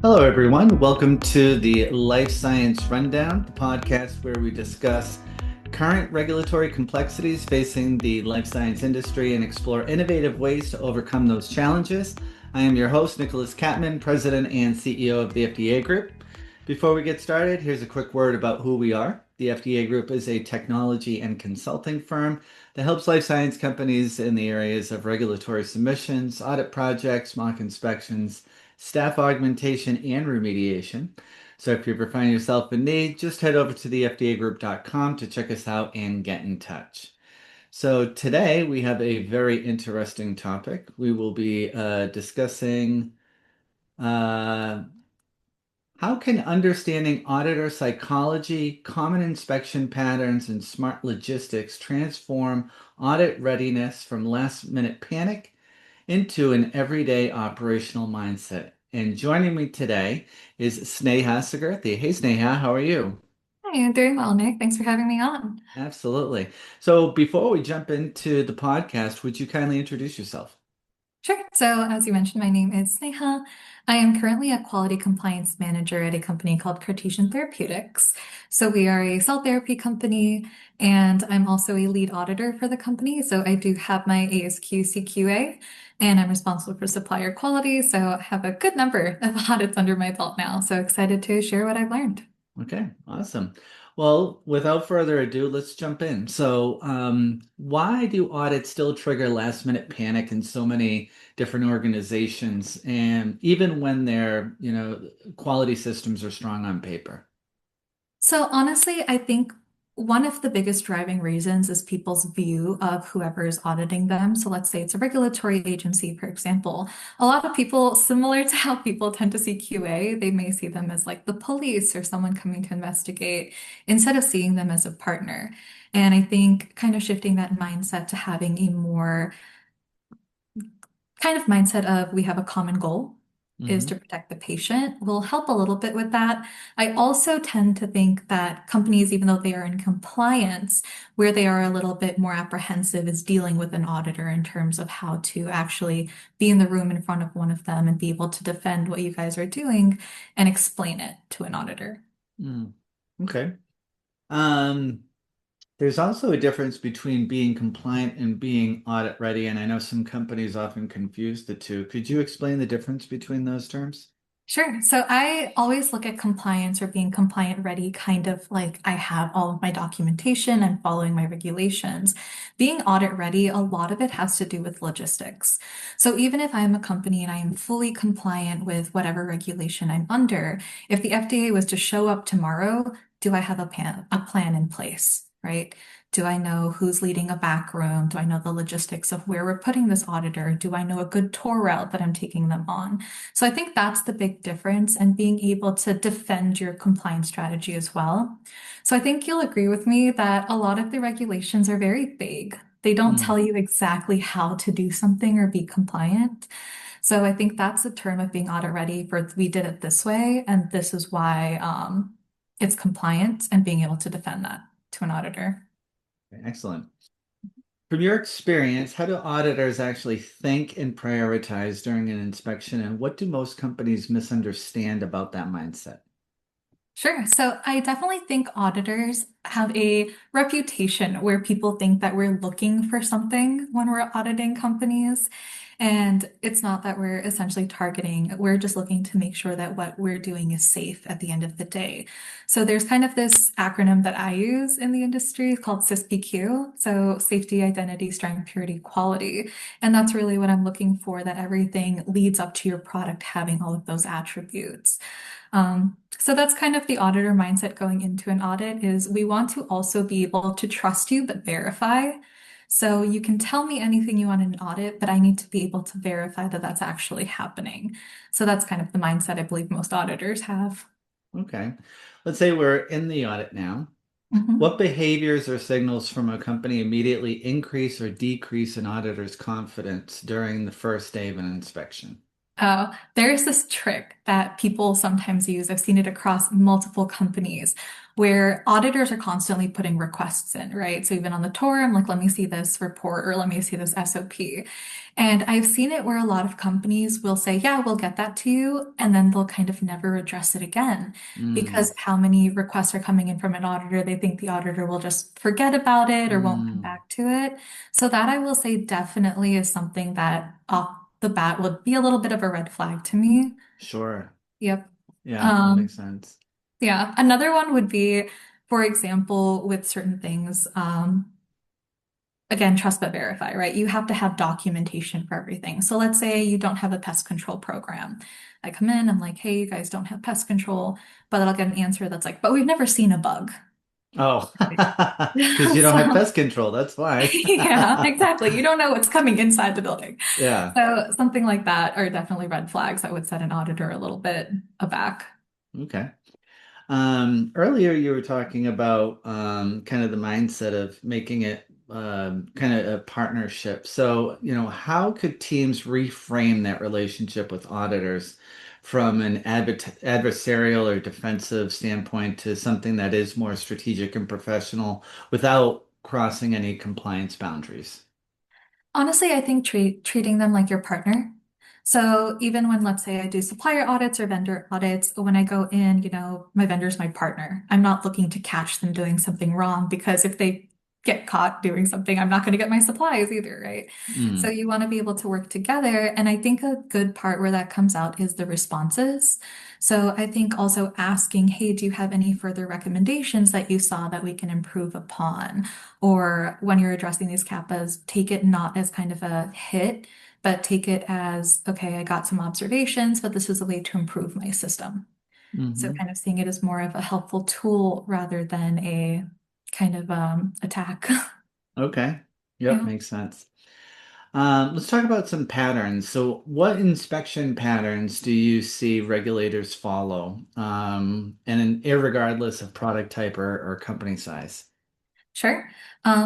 Hello, everyone. Welcome to the Life Science Rundown, the podcast where we discuss current regulatory complexities facing the life science industry and explore innovative ways to overcome those challenges. I am your host, Nicholas Catman, President and CEO of the FDA Group. Before we get started, here's a quick word about who we are. The FDA Group is a technology and consulting firm that helps life science companies in the areas of regulatory submissions, audit projects, mock inspections, staff augmentation, and remediation. So if you ever find yourself in need, just head over to the fdagroup.com to check us out and get in touch. So today we have a very interesting topic. We will be discussing uh, how can understanding auditor psychology, common inspection patterns, and smart logistics transform audit readiness from last-minute panic into an everyday operational mindset? And joining me today is Sneha Saggurthi. Hey, Sneha, how are you? Hi, I'm doing well, Nick. Thanks for having me on. Absolutely. So before we jump into the podcast, would you kindly introduce yourself? Sure. So, as you mentioned, my name is Sneha. I am currently a quality compliance manager at a company called Cartesian Therapeutics. So, we are a cell therapy company, and I'm also a lead auditor for the company. So, I do have my ASQ CQA, and I'm responsible for supplier quality. So, I have a good number of audits under my belt now. So, excited to share what I've learned. Okay, awesome. Well, without further ado, let's jump in. So, why do audits still trigger last minute panic in so many different organizations, and even when their, quality systems are strong on paper? So honestly, I think one of the biggest driving reasons is people's view of whoever is auditing them. So let's say it's a regulatory agency, for example. A lot of people, similar to how people tend to see QA, they may see them as like the police or someone coming to investigate instead of seeing them as a partner. And I think kind of shifting that mindset to having a more kind of mindset of we have a common goal is Hmm. to protect the patient will help a little bit with that. I also tend to think that companies, even though they are in compliance, where they are a little bit more apprehensive is dealing with an auditor in terms of how to actually be in the room in front of one of them and be able to defend what you guys are doing and explain it to an auditor. Mm. Okay. Um, there's also a difference between being compliant and being audit ready, and I know some companies often confuse the two. Could you explain the difference between those terms? Sure. So I always look at compliance or being compliant ready kind of like I have all of my documentation and following my regulations. Being audit ready, a lot of it has to do with logistics. So even if I'm a company and I am fully compliant with whatever regulation I'm under, if the FDA was to show up tomorrow, do I have a plan in place, right? Do I know who's leading a back room? Do I know the logistics of where we're putting this auditor? Do I know a good tour route that I'm taking them on? So I think that's the big difference and being able to defend your compliance strategy as well. So I think you'll agree with me that a lot of the regulations are very vague. They don't Mm. tell you exactly how to do something or be compliant. So I think that's the term of being audit ready for we did it this way, and this is why it's compliant and being able to defend that to an auditor. Excellent. From your experience, how do auditors actually think and prioritize during an inspection, and what do most companies misunderstand about that mindset? Sure. So I definitely think auditors have a reputation where people think that we're looking for something when we're auditing companies. And it's not that we're essentially targeting, we're just looking to make sure that what we're doing is safe at the end of the day. So there's kind of this acronym that I use in the industry called SISPQ. So safety, identity, strength, purity, quality. And that's really what I'm looking for, that everything leads up to your product having all of those attributes. So that's kind of the auditor mindset going into an audit is we want to also be able to trust you but verify. So you can tell me anything you want in an audit, but I need to be able to verify that that's actually happening. So that's kind of the mindset I believe most auditors have. Okay. Let's say we're in the audit now. Mhm. What behaviors or signals from a company immediately increase or decrease an auditor's confidence during the first day of an inspection? There's this trick that people sometimes use. I've seen it across multiple companies where auditors are constantly putting requests in, right? So even on the tour, I'm like, let me see this report or let me see this SOP. And I've seen it where a lot of companies will say, yeah, we'll get that to you. And then they'll kind of never address it again because Mm, of how many requests are coming in from an auditor. They think the auditor will just forget about it or won't come mm, back to it. So that I will say definitely is something that the bat would be a little bit of a red flag to me. sure. Yep. Yeah, that makes Um, sense. yeah. Another one would be, for example, with certain things, again, trust but verify, right? You have to have documentation for everything. So let's say you don't have a pest control program. I come in, I'm like, hey, you guys don't have pest control, but I'll get an answer that's like, but we've never seen a bug. Oh, because you don't have So, pest control. That's why. yeah, exactly. You don't know what's coming inside the building. Yeah. So something like that are definitely red flags that would set an auditor a little bit aback. Okay. Earlier you were talking about kind of the mindset of making it kind of a partnership. So, how could teams reframe that relationship with auditors from an adversarial or defensive standpoint to something that is more strategic and professional without crossing any compliance boundaries? Honestly, I think treating them like your partner. So even when, let's say, I do supplier audits or vendor audits, when I go in, my vendor's my partner. I'm not looking to catch them doing something wrong because if they get caught doing something, I'm not going to get my supplies either, right? So Mm, you want to be able to work together. And I think a good part where that comes out is the responses. So I think also asking, hey, do you have any further recommendations that you saw that we can improve upon? Or when you're addressing these kappas, take it not as kind of a hit, but take it as, okay, I got some observations, but this is a way to improve my system. So hmm. kind of seeing it as more of a helpful tool rather than a kind of attack. Okay. Yep, Yeah. makes sense. Let's talk about some patterns. So, what inspection patterns do you see regulators follow, and irregardless of product type or company size? Sure.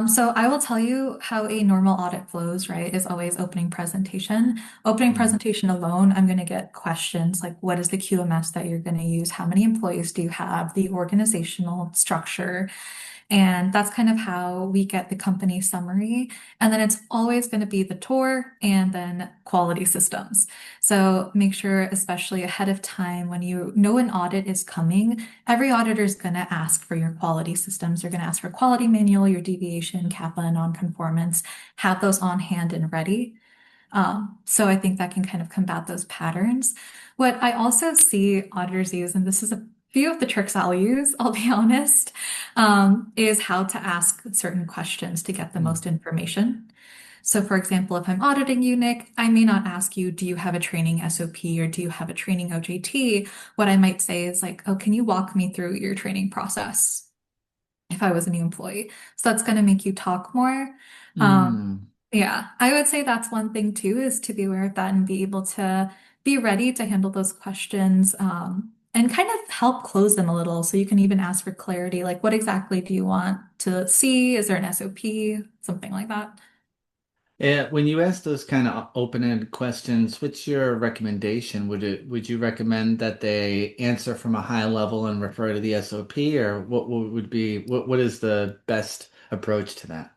So I will tell you how a normal audit flows, right? Is always opening presentation. Opening Mm, presentation alone, I'm going to get questions like what is the QMS that you're going to use? How many employees do you have? The organizational structure. And that's kind of how we get the company summary. And then it's always going to be the tour and then quality systems. So make sure, especially ahead of time, when you know an audit is coming, every auditor is going to ask for your quality systems. They're going to ask for quality manual, your deviation, CAPA, non-conformance. Have those on hand and ready. So I think that can kind of combat those patterns. What I also see auditors use, and this is a few of the tricks I'll use, I'll be honest, is how to ask certain questions to get the mm, most information. So, for example, if I'm auditing you, Nick, I may not ask you, do you have a training SOP or do you have a training OJT? What I might say is like, oh, can you walk me through your training process if I was a new employee? So that's going to make you talk more. Um, mm. yeah, I would say that's one thing too, is to be aware of that and be able to be ready to handle those questions, and kind of help close them a little. So you can even ask for clarity, like what exactly do you want to see? Is there an SOP? Something like that. Yeah, when you ask those kind of open-ended questions, what's your recommendation? Would you recommend that they answer from a high level and refer to the SOP, or what would be what is the best approach to that?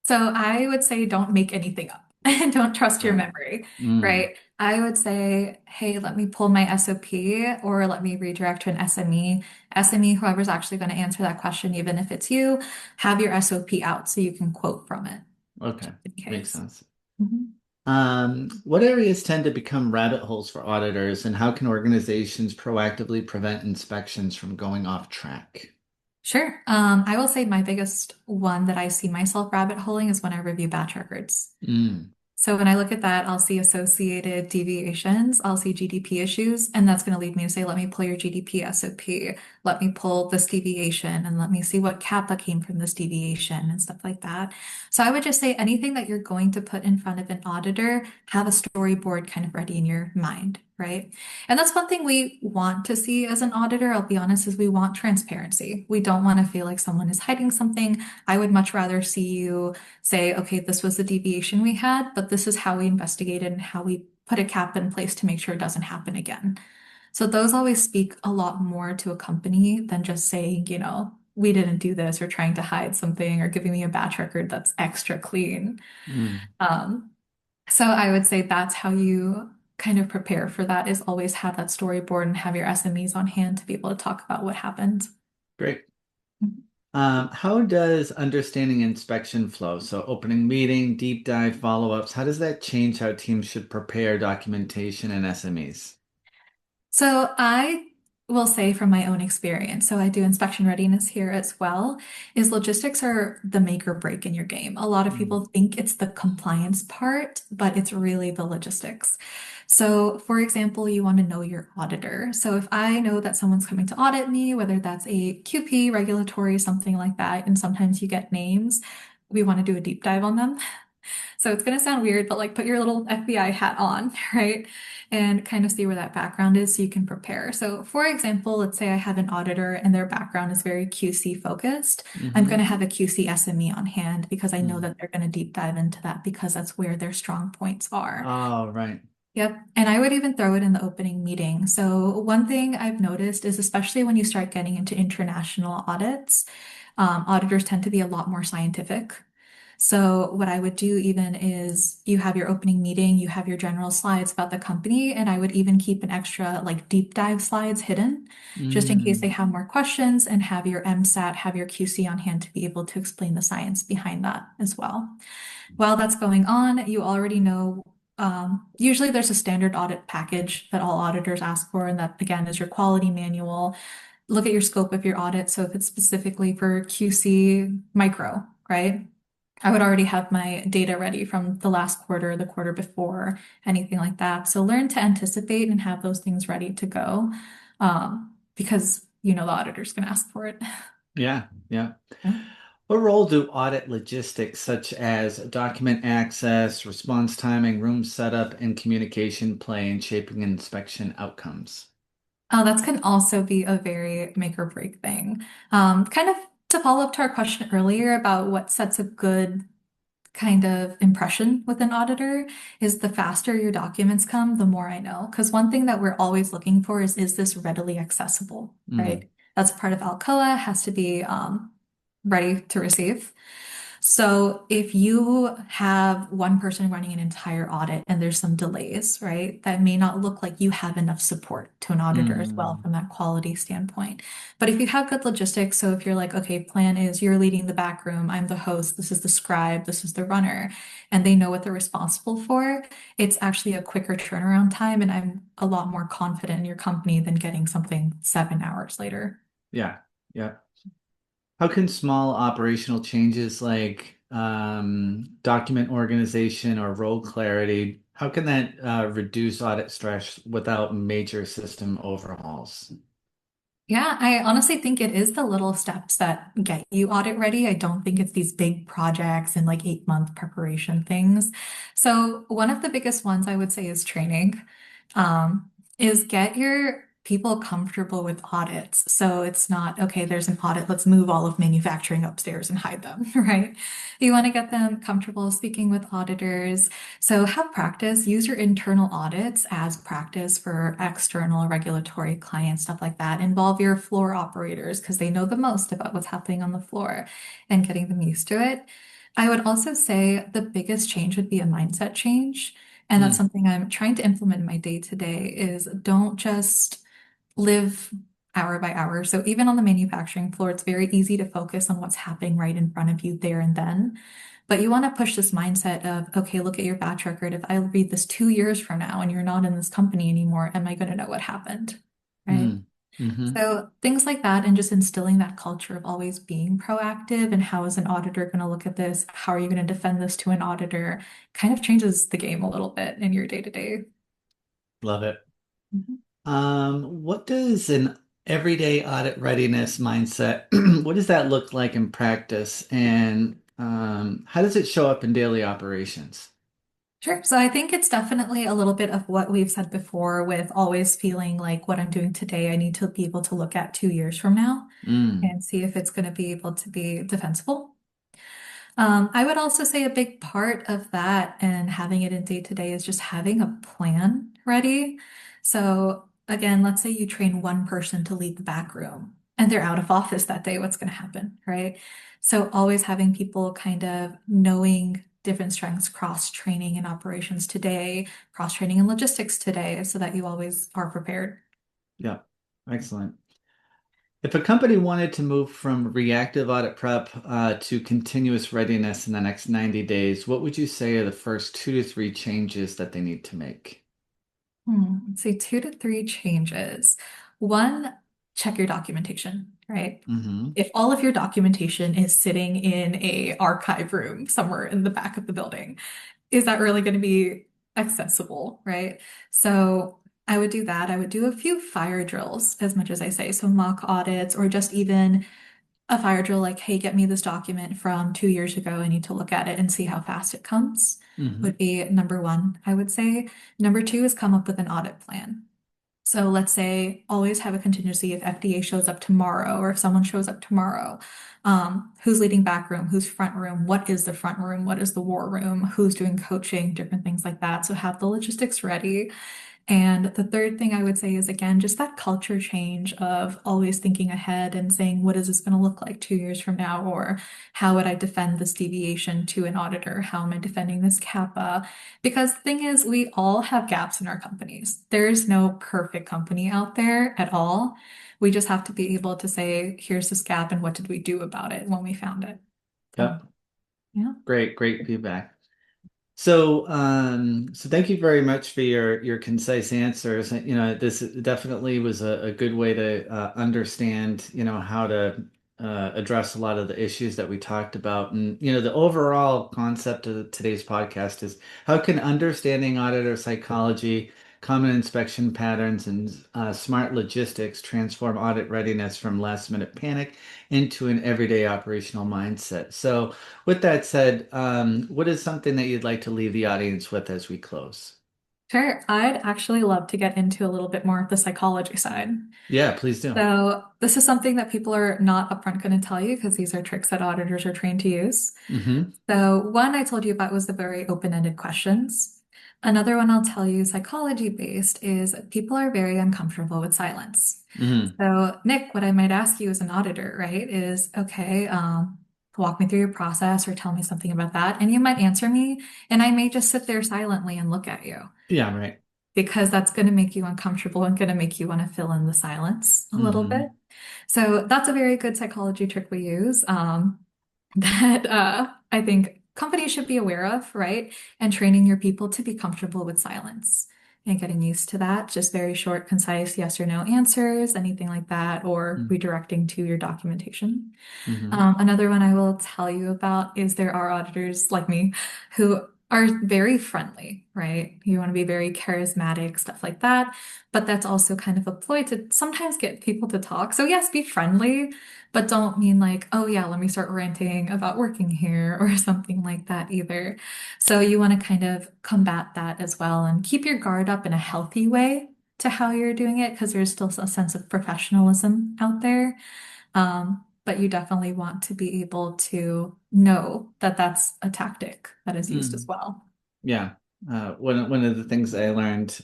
So I would say don't make anything up and don't trust your Right. memory, Mm, right? I would say, hey, let me pull my SOP or let me redirect to an SME. SME, whoever's actually going to answer that question, even if it's you, have your SOP out so you can quote from it, okay. just in Makes case. sense. Mhm. What areas tend to become rabbit holes for auditors, and how can organizations proactively prevent inspections from going off track? Sure. I will say my biggest one that I see myself rabbit holing is when I review batch records. Mm, So when I look at that, I'll see associated deviations, I'll see GDP issues, and that's going to lead me to say, let me pull your GDP SOP, let me pull this deviation, and let me see what kappa came from this deviation and stuff like that. So I would just say anything that you're going to put in front of an auditor, have a storyboard kind of ready in your mind, right? And that's one thing we want to see as an auditor, I'll be honest, is we want transparency. We don't want to feel like someone is hiding something. I would much rather see you say, okay, this was the deviation we had, but this is how we investigated and how we put a cap in place to make sure it doesn't happen again. So those always speak a lot more to a company than just saying, we didn't do this or trying to hide something or giving me a batch record that's extra clean. Mm, Um, so I would say that's how you kind of prepare for that is always have that storyboard and have your SMEs on hand to be able to talk about what happened. great. How does understanding inspection flow? So opening meeting, deep dive, follow-ups, how does that change how teams should prepare documentation and SMEs? So I will say from my own experience, so I do inspection readiness here as well, is logistics are the make or break in your game. A lot of Mm, people think it's the compliance part, but it's really the logistics. So, for example, you want to know your auditor. So if I know that someone's coming to audit me, whether that's a QP, regulatory, something like that, and sometimes you get names, we want to do a deep dive on them. So it's going to sound weird, but like put your little FBI hat on, right? And kind of see where that background is so you can prepare. So, for example, let's say I have an auditor and their background is very QC focused. I'm going hmm to have a QC SME on hand because I know mm. that they're going to deep dive into that because that's where their strong points are. Oh, right. Yep. And I would even throw it in the opening meeting. So, one thing I've noticed is especially when you start getting into international audits, auditors tend to be a lot more scientific. So, what I would do even is you have your opening meeting, you have your general slides about the company, and I would even keep an extra like deep dive slides hidden just in case they Mm, have more questions and have your MSAT, have your QC on hand to be able to explain the science behind that as well. While that's going on, you already know, usually there's a standard audit package that all auditors ask for, and that again is your quality manual. Look at your scope of your audit. So if it's specifically for QC micro, right? I would already have my data ready from the last quarter, the quarter before, anything like that. So learn to anticipate and have those things ready to go, because the auditor's going to ask for it. yeah, yeah. What role do audit logistics such as document access, response timing, room setup, and communication play in shaping inspection outcomes? Oh, that can also be a very make or break thing. Kind of to follow up to our question earlier about what sets a good kind of impression with an auditor is the faster your documents come, the more I know. Because one thing that we're always looking for is this readily accessible, Mm, right? That's part of Alcoa, has to be ready to receive. So if you have one person running an entire audit and there's some delays, right, that may not look like you have enough support to an auditor as well mm, from that quality standpoint. But if you have good logistics, so if you're like, okay, plan is you're leading the back room, I'm the host, this is the scribe, this is the runner, and they know what they're responsible for, it's actually a quicker turnaround time. And I'm a lot more confident in your company than getting something 7 hours later. yeah, yeah. How can small operational changes like document organization or role clarity, how can that reduce audit stress without major system overhauls? Yeah, I honestly think it is the little steps that get you audit ready. I don't think it's these big projects and like 8-month preparation things. So one of the biggest ones I would say is training, is get your people comfortable with audits. So it's not, okay, there's an audit, let's move all of manufacturing upstairs and hide them, right? You want to get them comfortable speaking with auditors. So have practice, use your internal audits as practice for external regulatory clients, stuff like that. Involve your floor operators because they know the most about what's happening on the floor and getting them used to it. I would also say the biggest change would be a mindset change. And that's Mm, something I'm trying to implement in my day to day is don't just live hour by hour. So even on the manufacturing floor, it's very easy to focus on what's happening right in front of you there and then. But you want to push this mindset of, okay, look at your batch record. If I read this 2 years from now and you're not in this company anymore, am I going to know what happened? Right. mm, hmm So things like that and just instilling that culture of always being proactive and how is an auditor going to look at this? How are you going to defend this to an auditor? Kind of changes the game a little bit in your day to day. Love it. What does an everyday audit readiness mindset, what does that look like in practice? And how does it show up in daily operations? Sure. So I think it's definitely a little bit of what we've said before with always feeling like what I'm doing today, I need to be able to look at 2 years from now Mm, and see if it's going to be able to be defensible. I would also say a big part of that and having it in day to day is just having a plan ready. So again, let's say you train one person to lead the back room and they're out of office that day, what's going to happen, right? So always having people kind of knowing different strengths, cross training in operations today, cross training in logistics today, so that you always are prepared. Yeah, excellent. If a company wanted to move from reactive audit prep to continuous readiness in the next 90 days, what would you say are the first 2 to 3 changes that they need to make? Let's say 2 to 3 changes. One, check your documentation, right? Mm-hmm. If all of your documentation is sitting in a archive room somewhere in the back of the building, is that really going to be accessible, right? So I would do that. I would do a few fire drills as much as I say. So mock audits or just even a fire drill like, hey, get me this document from 2 years ago. I need to look at it and see how fast it comes Mm-hmm. would be number one, I would say. Number two is come up with an audit plan. So let's say always have a contingency if FDA shows up tomorrow or if someone shows up tomorrow. Who's leading back room? Who's front room? What is the front room? What is the war room? Who's doing coaching? Different things like that. So have the logistics ready. And the third thing I would say is again, just that culture change of always thinking ahead and saying, what is this going to look like 2 years from now? Or how would I defend this deviation to an auditor? How am I defending this kappa? Because the thing is, we all have gaps in our companies. There's no perfect company out there at all. We just have to be able to say, here's this gap and what did we do about it when we found it? So, Yep. yeah. Great feedback. So thank you very much for your concise answers. You know, this definitely was a good way to understand, how to address a lot of the issues that we talked about. And, the overall concept of today's podcast is how can understanding auditor psychology, common inspection patterns, and smart logistics transform audit readiness from last minute panic into an everyday operational mindset. So with that said, what is something that you'd like to leave the audience with as we close? Sure. I'd actually love to get into a little bit more of the psychology side. Yeah, please do. So this is something that people are not upfront going to tell you because these are tricks that auditors are trained to use. Mm-hmm. So one I told you about was the very open-ended questions. Another one I'll tell you, psychology based, is people are very uncomfortable with silence. Mm-hmm. So Nick, what I might ask you as an auditor, right, is okay, walk me through your process or tell me something about that. And you might answer me, and I may just sit there silently and look at you Yeah, right. because that's going to make you uncomfortable and going to make you want to fill in the silence a little Mm-hmm. bit. So that's a very good psychology trick we use that I think companies should be aware of, right? And training your people to be comfortable with silence and getting used to that. Just very short, concise yes or no answers, anything like that, or redirecting to your documentation. Mm-hmm. Another one I will tell you about is there are auditors like me who are very friendly, right? You want to be very charismatic, stuff like that. But that's also kind of a ploy to sometimes get people to talk. So yes, be friendly, but don't mean like, oh yeah, let me start ranting about working here or something like that either. So you want to kind of combat that as well and keep your guard up in a healthy way to how you're doing it because there's still a sense of professionalism out there. But you definitely want to be able to know that that's a tactic that is used Mm-hmm. as well. Yeah. One of the things I learned,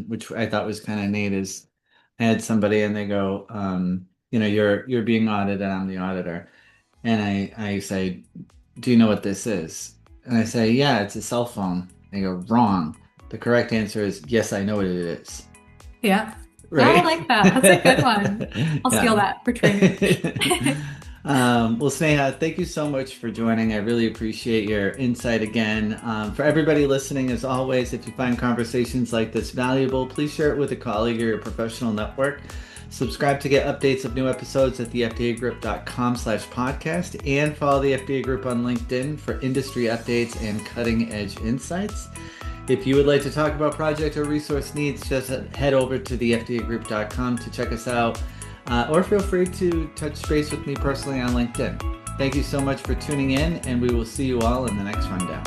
which I thought was kind of neat, is I had somebody and they go, you're being audited, I'm the auditor. And I say, do you know what this is? And I say, yeah, it's a cell phone. They go, wrong. The correct answer is, yes, I know what it is. Yeah. I Right? like that. That's a good one. I'll steal Yeah. that for training. Well, Sneha, thank you so much for joining. I really appreciate your insight again. For everybody listening, as always, if you find conversations like this valuable, please share it with a colleague or your professional network. Subscribe to get updates of new episodes at thefdagroup.com/podcast and follow the FDA Group on LinkedIn for industry updates and cutting edge insights. If you would like to talk about project or resource needs, just head over to thefdagroup.com to check us out, or feel free to touch base with me personally on LinkedIn. Thank you so much for tuning in, and we will see you all in the next rundown.